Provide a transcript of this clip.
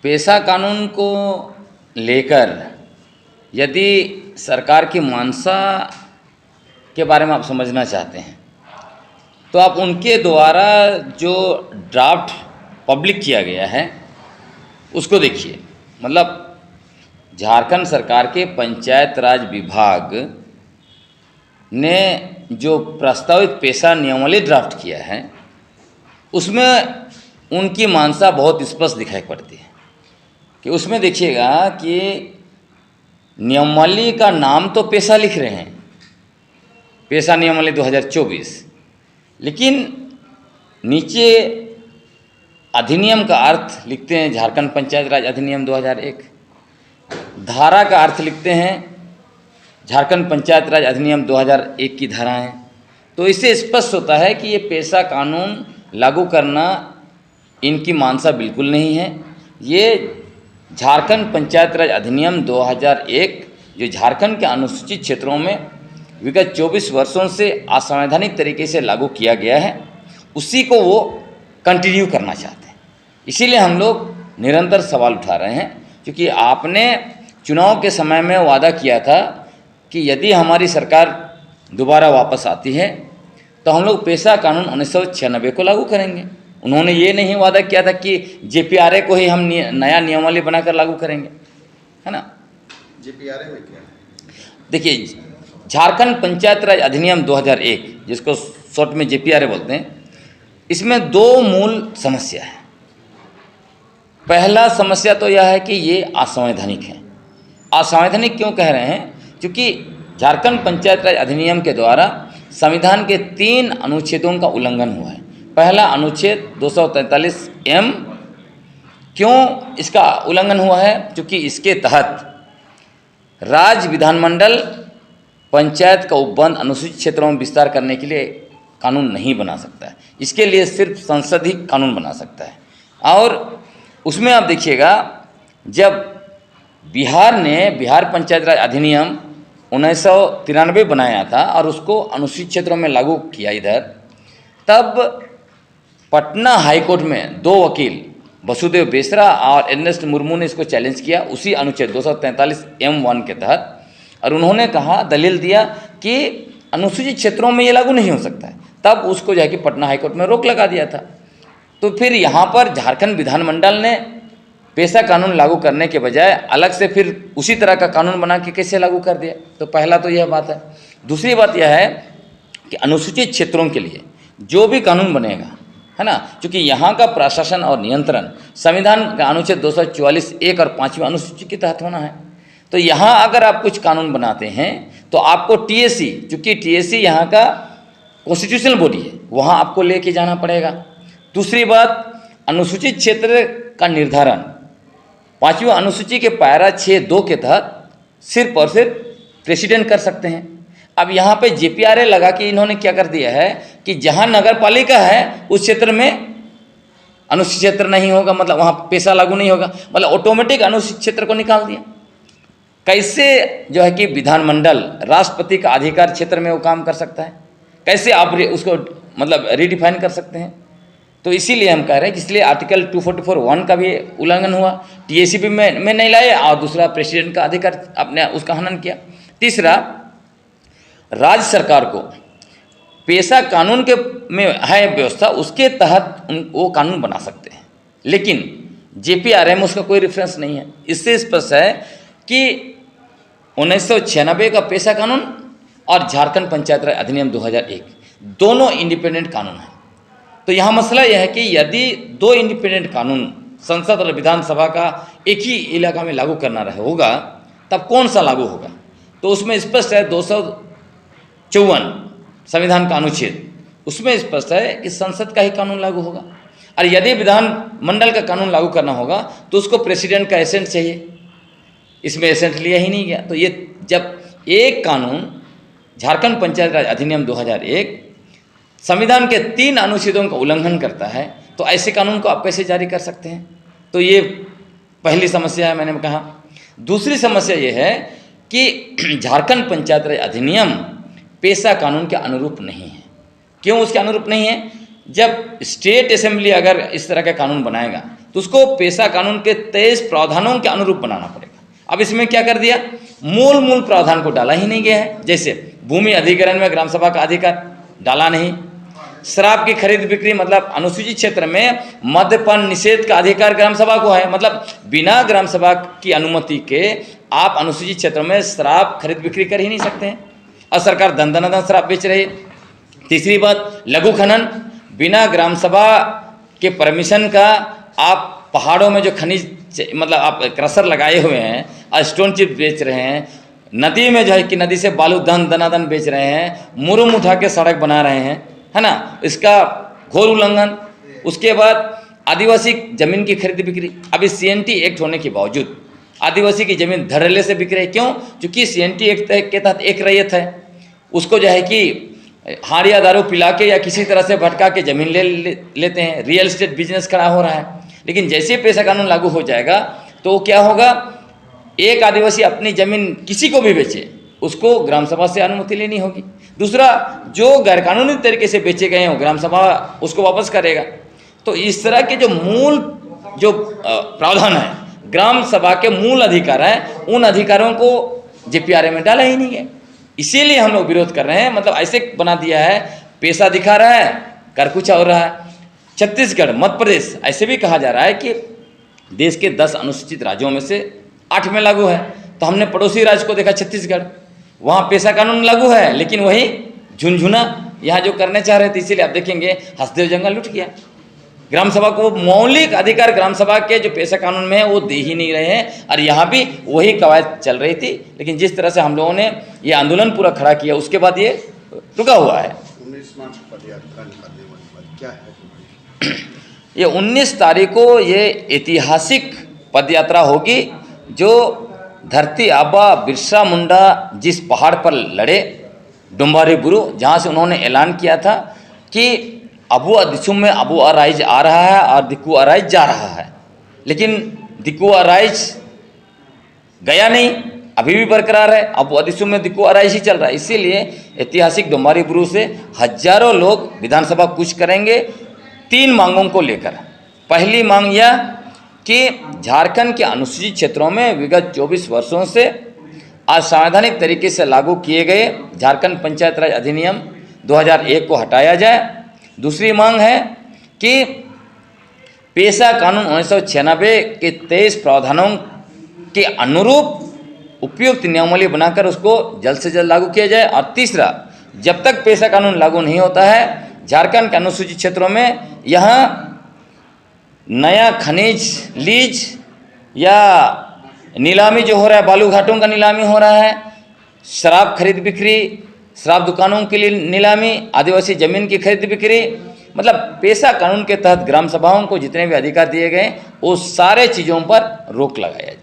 पेशा कानून को लेकर यदि सरकार की मंशा के बारे में आप समझना चाहते हैं तो आप उनके द्वारा जो ड्राफ्ट पब्लिक किया गया है उसको देखिए। मतलब झारखंड सरकार के पंचायत राज विभाग ने जो प्रस्तावित पेशा नियमावली ड्राफ्ट किया है उसमें उनकी मंशा बहुत स्पष्ट दिखाई पड़ती है कि उसमें देखिएगा कि नियमावली का नाम तो पेशा लिख रहे हैं, पेशा नियमावली 2024, लेकिन नीचे अधिनियम का अर्थ लिखते हैं झारखंड पंचायत राज अधिनियम 2001, धारा का अर्थ लिखते हैं झारखंड पंचायत राज अधिनियम 2001 की धाराएं। तो इससे स्पष्ट होता है कि ये पेशा कानून लागू करना इनकी मंशा बिल्कुल नहीं है। ये झारखंड पंचायत राज अधिनियम 2001 जो झारखंड के अनुसूचित क्षेत्रों में विगत 24 वर्षों से असंवैधानिक तरीके से लागू किया गया है उसी को वो कंटिन्यू करना चाहते हैं। इसीलिए हम लोग निरंतर सवाल उठा रहे हैं, क्योंकि आपने चुनाव के समय में वादा किया था कि यदि हमारी सरकार दोबारा वापस आती है तो हम लोग पेशा कानून 1996 को लागू करेंगे। उन्होंने ये नहीं वादा किया था कि जेपीआरए को ही हम नया नियमावली बनाकर लागू करेंगे, है ना। जेपीआरए में क्या है? देखिए, झारखंड पंचायत राज अधिनियम 2001 जिसको शॉर्ट में जेपीआरए बोलते हैं, इसमें दो मूल समस्या है। पहला समस्या तो यह है कि ये असंवैधानिक है। असंवैधानिक क्यों कह रहे हैं? क्योंकि झारखंड पंचायत राज अधिनियम के द्वारा संविधान के 3 अनुच्छेदों का उल्लंघन हुआ है। पहला अनुच्छेद 243M, क्यों इसका उल्लंघन हुआ है? क्योंकि इसके तहत राज्य विधानमंडल पंचायत का उपबंध अनुसूचित क्षेत्रों में विस्तार करने के लिए कानून नहीं बना सकता है। इसके लिए सिर्फ संसद ही कानून बना सकता है। और उसमें आप देखिएगा, जब बिहार पंचायत राज अधिनियम 1993 बनाया था और उसको अनुसूचित क्षेत्रों में लागू किया इधर, तब पटना हाईकोर्ट में 2 वकील वसुदेव बेसरा और एर्नेस्ट मुर्मू ने इसको चैलेंज किया उसी अनुच्छेद 243M1 के तहत, और उन्होंने कहा, दलील दिया कि अनुसूचित क्षेत्रों में ये लागू नहीं हो सकता है। तब उसको जो है कि पटना हाईकोर्ट में रोक लगा दिया था। तो फिर यहाँ पर झारखंड विधानमंडल ने पेशा कानून लागू करने के बजाय अलग से फिर उसी तरह का कानून बना के कैसे लागू कर दिया? तो पहला तो यह बात है। दूसरी बात यह है कि अनुसूचित क्षेत्रों के लिए जो भी कानून बनेगा, है ना, क्योंकि यहाँ का प्रशासन और नियंत्रण संविधान का अनुच्छेद 244(1) और 5वीं अनुसूची के तहत होना है। तो यहाँ अगर आप कुछ कानून बनाते हैं तो आपको टीएसी, चूँकि टीएसी यहाँ का कॉन्स्टिट्यूशनल बॉडी है, वहाँ आपको लेके जाना पड़ेगा। दूसरी बात, अनुसूचित क्षेत्र का निर्धारण 5वीं अनुसूची के पैरा 6(2) के तहत सिर्फ और सिर्फ प्रेसिडेंट कर सकते हैं। अब यहाँ पे जेपीआरए लगा कि इन्होंने क्या कर दिया है कि जहाँ नगर पालिका है उस क्षेत्र में अनुसूचित क्षेत्र नहीं होगा, मतलब वहाँ पेशा लागू नहीं होगा, मतलब ऑटोमेटिक अनुसूचित क्षेत्र को निकाल दिया। कैसे जो है कि विधानमंडल राष्ट्रपति का अधिकार क्षेत्र में वो काम कर सकता है? कैसे आप उसको मतलब रिडिफाइन कर सकते हैं? तो इसीलिए हम कह रहे हैं कि इसलिए आर्टिकल 244(1) का भी उल्लंघन हुआ, टीएसीपी में नहीं लाए, और दूसरा प्रेसिडेंट का अधिकार आपने उसका हनन किया। तीसरा, राज्य सरकार को पेशा कानून के में है व्यवस्था, उसके तहत वो कानून बना सकते हैं, लेकिन जेपीआरए में उसका कोई रेफरेंस नहीं है। इससे स्पष्ट है कि 1996 का पेशा कानून और झारखंड पंचायत राज अधिनियम 2001 दोनों इंडिपेंडेंट कानून हैं। तो यहाँ मसला यह है कि यदि 2 इंडिपेंडेंट कानून संसद और विधानसभा का एक ही इलाका में लागू करना रहे होगा, तब कौन सा लागू होगा? तो उसमें स्पष्ट है 254 संविधान का अनुच्छेद, उसमें स्पष्ट है कि संसद का ही कानून लागू होगा। और यदि विधानमंडल का कानून लागू करना होगा तो उसको प्रेसिडेंट का एसेंट चाहिए, इसमें एसेंट लिया ही नहीं गया। तो ये जब एक कानून झारखंड पंचायत राज अधिनियम 2001 संविधान के 3 अनुच्छेदों का उल्लंघन करता है, तो ऐसे कानून को आप कैसे जारी कर सकते हैं? तो ये पहली समस्या है, मैंने कहा। दूसरी समस्या ये है कि झारखंड पंचायत राज अधिनियम पेशा कानून के अनुरूप नहीं है। क्यों उसके अनुरूप नहीं है? जब स्टेट असेंबली अगर इस तरह का कानून बनाएगा, तो उसको पेशा कानून के 23 प्रावधानों के अनुरूप बनाना पड़ेगा। अब इसमें क्या कर दिया, मूल प्रावधान को डाला ही नहीं गया है। जैसे भूमि अधिग्रहण में ग्राम सभा का अधिकार डाला नहीं, शराब की खरीद बिक्री मतलब अनुसूचित क्षेत्र में मद्यपान निषेध का अधिकार ग्राम सभा को है, मतलब बिना ग्राम सभा की अनुमति के आप अनुसूचित क्षेत्र में शराब खरीद बिक्री कर ही नहीं सकते हैं, और सरकार दन शराब बेच रही है। तीसरी बात, लघु खनन, बिना ग्राम सभा के परमिशन का आप पहाड़ों में जो खनिज मतलब आप क्रशर लगाए हुए हैं और स्टोन चिप बेच रहे हैं, नदी में जो है कि नदी से बालू दनादन बेच रहे हैं, मुरुम उठा के सड़क बना रहे हैं, है ना, इसका घोर उल्लंघन। उसके बाद आदिवासी जमीन की खरीद बिक्री, अभी CNT एक्ट होने के बावजूद आदिवासी की जमीन धड़ल्ले से बिक रही है। क्यों? क्योंकि CNT एक्ट के तहत एक रैयत है, उसको जो है कि हाड़िया दारू पिला के या किसी तरह से भटका के जमीन लेते हैं, रियल एस्टेट बिजनेस खड़ा हो रहा है। लेकिन जैसे पेशा कानून लागू हो जाएगा तो क्या होगा, एक आदिवासी अपनी जमीन किसी को भी बेचे, उसको ग्राम सभा से अनुमति लेनी होगी। दूसरा, जो गैरकानूनी तरीके से बेचे गए हैं ग्राम सभा उसको वापस करेगा। तो इस तरह के जो मूल जो प्रावधान है, ग्राम सभा के मूल अधिकार हैं, उन अधिकारों को JPRA में डाला ही नहीं है। इसीलिए हम लोग विरोध कर रहे हैं। मतलब ऐसे बना दिया है, पेशा दिखा रहा है, कर कुछ हो रहा है। छत्तीसगढ़, मध्य प्रदेश, ऐसे भी कहा जा रहा है कि देश के 10 अनुसूचित राज्यों में से 8 में लागू है। तो हमने पड़ोसी राज्य को देखा छत्तीसगढ़, वहाँ पेशा कानून लागू है, लेकिन वही झुनझुना यहाँ जो करने चाह रहे थे। इसीलिए आप देखेंगे हसदेव जंगल लुट गया। ग्राम सभा को मौलिक अधिकार ग्राम सभा के जो पेशा कानून में है वो दे ही नहीं रहे हैं, और यहाँ भी वही कवायद चल रही थी। लेकिन जिस तरह से हम लोगों ने ये आंदोलन पूरा खड़ा किया, उसके बाद ये रुका हुआ है। 19 मार्च को पदयात्रा निकालने वाली बात क्या है? ये 19 तारीख को ये ऐतिहासिक पदयात्रा होगी, जो धरती आबा बिरसा मुंडा जिस पहाड़ पर लड़े, डुम्बारी बुरु, जहाँ से उन्होंने ऐलान किया था कि अबुआ दिसुम में अबुआ राइज आ रहा है और दिकुआ राइज जा रहा है। लेकिन दिकुआ राइज गया नहीं, अभी भी बरकरार है, अबुआ दिसुम में दिकुआ राइज ही चल रहा है। इसीलिए ऐतिहासिक डुम्बारी बुरु से हजारों लोग विधानसभा कूच करेंगे 3 मांगों को लेकर। पहली मांग यह कि झारखंड के अनुसूचित क्षेत्रों में विगत 24 वर्षों से असंवैधानिक तरीके से लागू किए गए झारखंड पंचायत राज अधिनियम 2001 को हटाया जाए। दूसरी मांग है कि पेशा कानून 1996 के 23 प्रावधानों के अनुरूप उपयुक्त नियमावली बनाकर उसको जल्द से जल्द लागू किया जाए। और तीसरा, जब तक पेशा कानून लागू नहीं होता है, झारखंड के अनुसूचित क्षेत्रों में यहाँ नया खनिज लीज या नीलामी जो हो रहा है, बालू घाटों का नीलामी हो रहा है, शराब खरीद बिक्री, शराब दुकानों के लिए नीलामी, आदिवासी जमीन की खरीद बिक्री, मतलब पेशा कानून के तहत ग्राम सभाओं को जितने भी अधिकार दिए गए वो सारे चीज़ों पर रोक लगाया जाए।